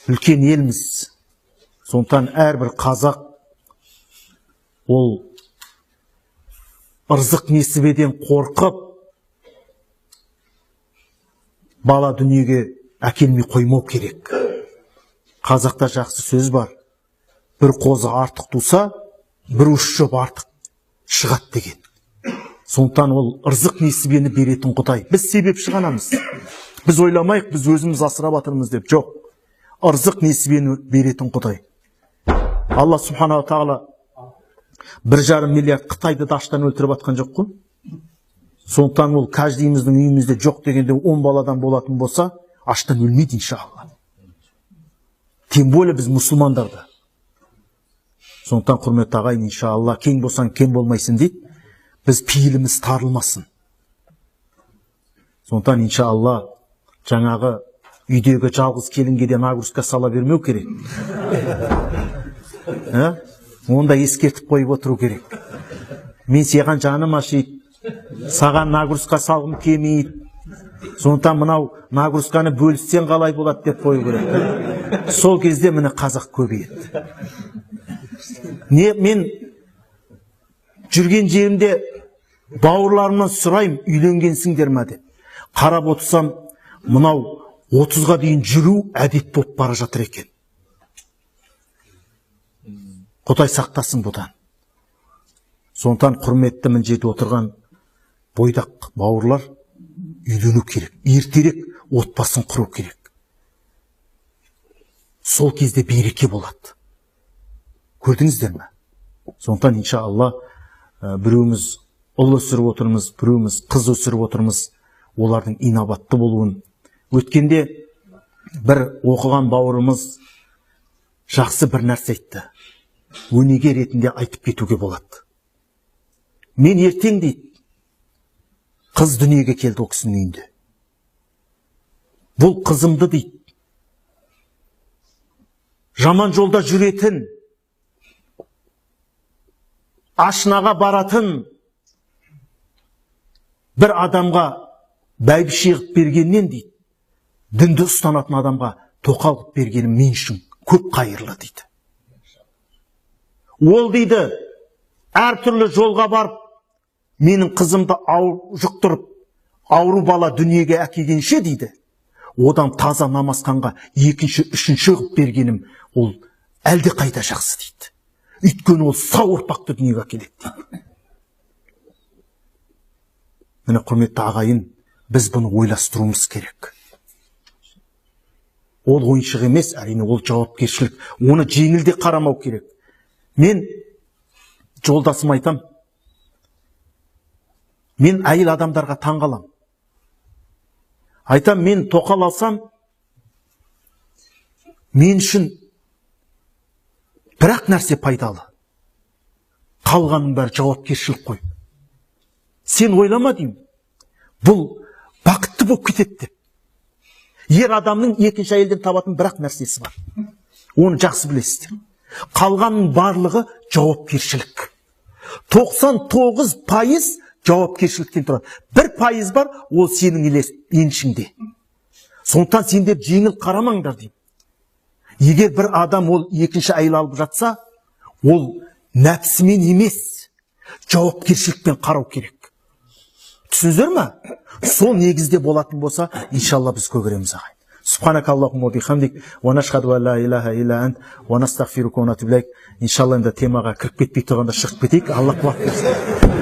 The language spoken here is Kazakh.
үлкен елміз. Сондықтан әрбір қазақ ол ырзық несібеден қорқып бала дүниеге әкелмей қоймау керек. Қазақта жақсы сөз бар. Бір қозы артық туса, бір уыс шөп артық шығады деген. Сондықтан ол ырзық несібені беретін Құдай. Біз себепші ғанамыз. Біз ойламайық, біз өзіміз асырап жатырмыз деп. Жоқ. Ырзық несібені беретін Құдай. Алла субханала тағала 1,5 миллиард Қытайды да аштан өлтіріп атқан жоқ қой. Сондықтан ол каждыйымыздың үйімізде жоқ дегенде 10 баладан болатын болса, аштан өлмейді иншалла. Тем более біз мұсылмандарда. Сондықтан құрметті ағайын, иншалла, кең болсаң кем болмайсың дейді. Біз пейіліміз тарылмасын. Сондықтан иншалла жаңағы үйдегі жалғыз келінге де нагрузка сала бермеу керек. Онда ескертіп қойып отыру керек. Мен саған жаным ашиды, саған нагрузка салғым келмейді. Сондықтан мынау нагрузканы бөліссең қалай болады деп қою керек. Сол кезде міне қазақ көбейеді. Мен жүрген жерімде бауырларымнан сұрайым, үйленгенсіңдер ме деп. Қарап отырсам, мынау 30-ға дейін жүру әдет болып бара жатыр екен. Құдай сақтасын бұдан. Сондықтан құрметті мына жерде отырған бойдақ бауырлар үйлену керек. Ертерек отбасын құру керек. Сол кезде береке болады. Көрдіңіздер ме? Сондықтан иншалла біреуміз ұл өсіріп отырмыз, біреуміз қыз өсіріп отырмыз. Олардың инабатты болуын. Өткенде бір оқыған бауырымыз жақсы бір нәрсе айтты. Өнеге ретінде айтып кетуге болады. Мен ертең дейді, қыз дүниеге келді о кісінің үйінде. Бұл қызымды дейді, жаман жолда жүретін, ашынаға баратын бір адамға бәйбіше қылып бергеннен дейді, дінді ұстанатын адамға тоқал қылып бергенім мен үшін көп қайырлы дейді. Ол дейді, әртүрлі жолға барып, менің қызымды жұқтырып, ауру бала дүниеге әкелгенше дейді, одан таза намазханға екінші, үшінші қылып бергенім ол әлде қайда жақсы дейді. Өйткені ол сау ұрпақты дүниеге әкеледі дейді. Міне құрметті ағайын, біз бұны ойластыруымыз керек. Ол ойыншық емес, әрине ол жауапкершілік. Оны жеңілде қарамау керек. Мен жолдасым айтам, мен әйел адамдарға таңғалам. Айтам, мен тоқал алсам, мен үшін бірақ нәрсе пайдалы. Қалғанның бәрі жауапкершілік қой. Сен ойлама деймін, бұл бақытты болып кетеді деп. Ер адамның екінші әйелден табатын бірақ нәрсесі бар. Оны жақсы білесіздер. Қалғанның барлығы жауапкершілік. 99% жауапкершіліктен тұрады. 1% бар, ол сенің еншіңде. Сондықтан сендер жеңіл қарамаңдар деймін. Егер бір адам ол екінші әйел алып жатса, ол нәпсімен емес, жауапкершілікпен қарау керек. Түсіндіңіздер ме? Сол негізде болатын болса, иншалла біз көгереміз ағайын. Субханак Аллахумма бихамдик, ва нашхаду ан ла илаха илля ант, ва настағфирука ва натубу илейк. Иншалла енді темаға кіріп кетпей тұрғанда шығып кетейік. Алла қуат берсін.